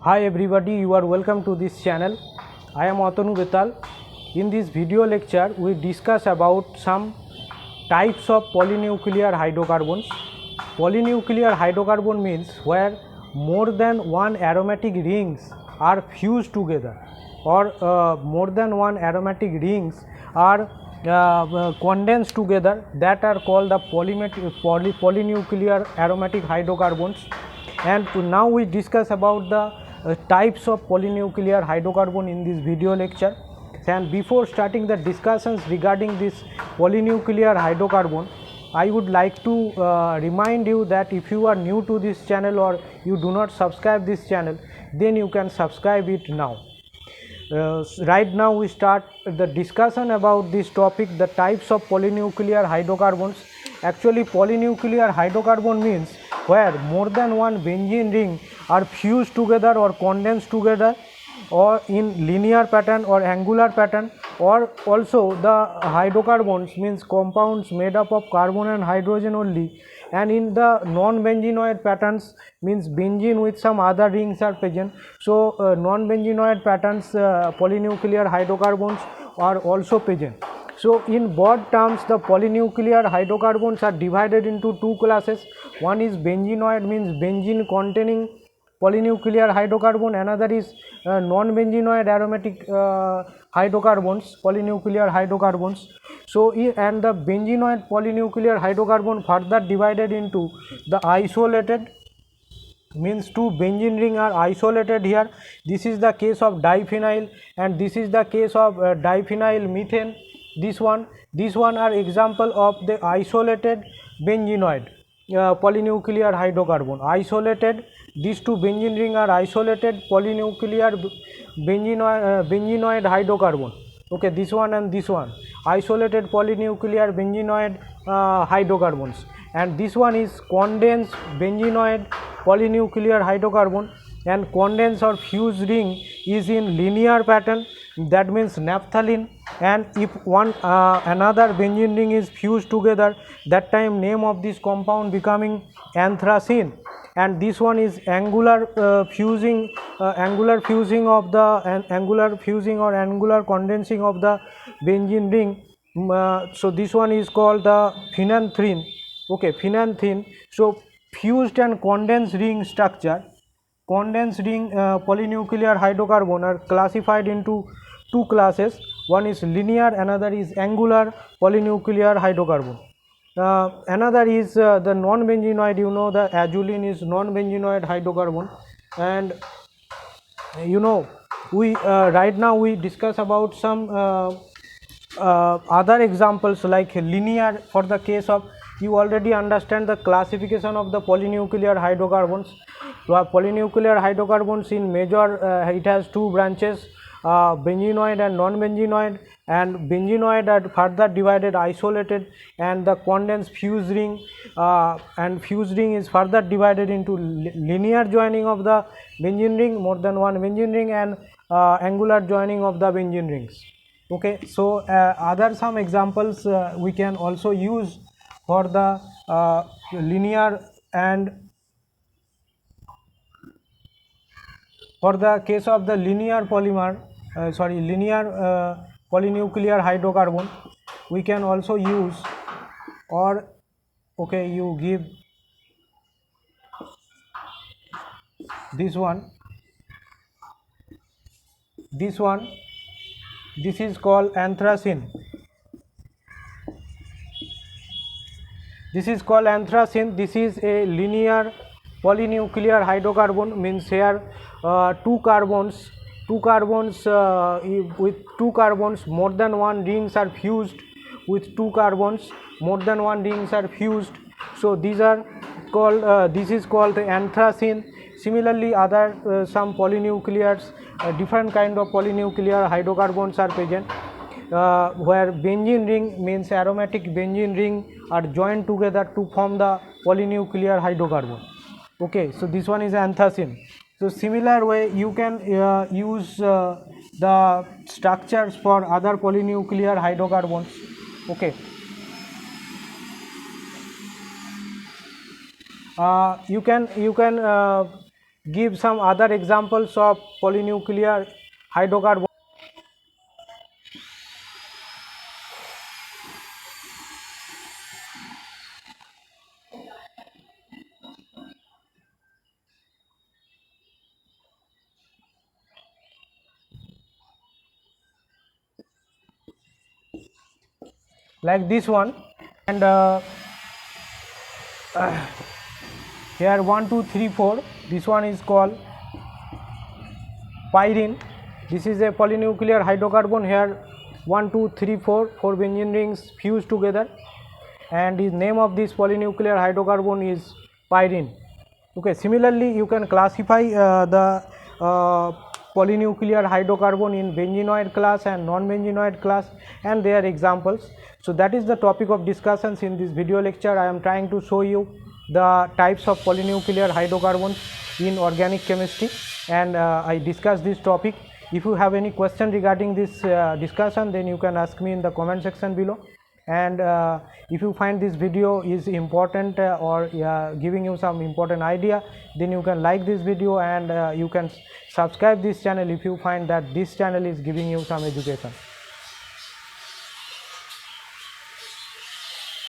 Hi everybody, you are welcome to this channel. I am Atanu Betal. In this video lecture, we discuss about some types of polynuclear hydrocarbons. Polynuclear hydrocarbon means where more than one aromatic rings are fused together, or more than one aromatic rings are condensed together, that are called the polynuclear aromatic hydrocarbons. And now we discuss about the types of polynuclear hydrocarbon in this video lecture. And before starting the discussions regarding this polynuclear hydrocarbon, I would like to remind you that if you are new to this channel or you do not subscribe this channel, then you can subscribe it now. Right now we start the discussion about this topic, the types of polynuclear hydrocarbons. Actually, polynuclear hydrocarbon means where more than one benzene ring are fused together or condensed together, or in linear pattern or angular pattern, or also the hydrocarbons means compounds made up of carbon and hydrogen only, and in the non-benzenoid patterns means benzene with some other rings are present. So non-benzenoid patterns polynuclear hydrocarbons are also present. So in broad terms, the polynuclear hydrocarbons are divided into two classes. One is benzenoid, means benzene containing polynuclear hydrocarbon. Another is non-benzenoid aromatic hydrocarbons, polynuclear hydrocarbons. So and the benzenoid polynuclear hydrocarbon further divided into the isolated, means two benzene ring are isolated here. This is the case of diphenyl, and this is the case of diphenyl methane. These one are example of the isolated benzenoid polynuclear hydrocarbon. Isolated, these two benzene ring are isolated polynuclear benzenoid hydrocarbon. Okay, this one and this one, isolated polynuclear benzenoid hydrocarbons. And this one is condensed benzenoid polynuclear hydrocarbon, and condensed or fused ring is in linear pattern, that means naphthalene. And if one another benzene ring is fused together, that time name of this compound becoming anthracene. And this one is angular fusing of the angular fusing or angular condensing of the benzene ring. So this one is called the phenanthrene. Okay, phenanthrene. So fused and condensed ring structure, condensed ring polynuclear hydrocarbon are classified into two classes. One is linear, another is angular polynuclear hydrocarbon. Another is the non-benzenoid. You know, the azulene is non-benzenoid hydrocarbon. And you know, we right now we discuss about some other examples like linear. For the case of, you already understand the classification of the polynuclear hydrocarbons. Polynuclear hydrocarbons in major it has two branches, benzenoid and non-benzenoid, and benzenoid are further divided isolated, and the condensed fused ring and fused ring is further divided into linear joining of the benzene ring, more than one benzene ring, and angular joining of the benzene rings. Okay, so other some examples we can also use for the linear, and for the case of the linear polymer linear polynuclear hydrocarbon, we can also use, or okay, you give this one, this is called anthracene. This is called anthracene. This is a linear polynuclear hydrocarbon, means here two carbons with two carbons, more than one rings are fused with two carbons, more than one rings are fused. So these are called this is called the anthracene. Similarly, other some polynuclears, different kind of polynuclear hydrocarbons are present, where benzene ring, means aromatic benzene ring, are joined together to form the polynuclear hydrocarbon. Okay, so this one is anthracene. So similar way you can use the structures for other polynuclear hydrocarbons. Okay, you can give some other examples of polynuclear hydrocarbon. Like this one, and here 1 2 3 4, this one is called pyrene. This is a polynuclear hydrocarbon. Here 1 2 3 4, 4 benzene rings fused together, and the name of this polynuclear hydrocarbon is pyrene. Okay, similarly you can classify the polynuclear hydrocarbon in benzenoid class and non-benzenoid class and their examples. So that is the topic of discussions in this video lecture. I am trying to show you the types of polynuclear hydrocarbons in organic chemistry, and I discussed this topic. If you have any question regarding this discussion, then you can ask me in the comment section below. And if you find this video is important or giving you some important idea, then you can like this video, and you can subscribe this channel if you find that this channel is giving you some education.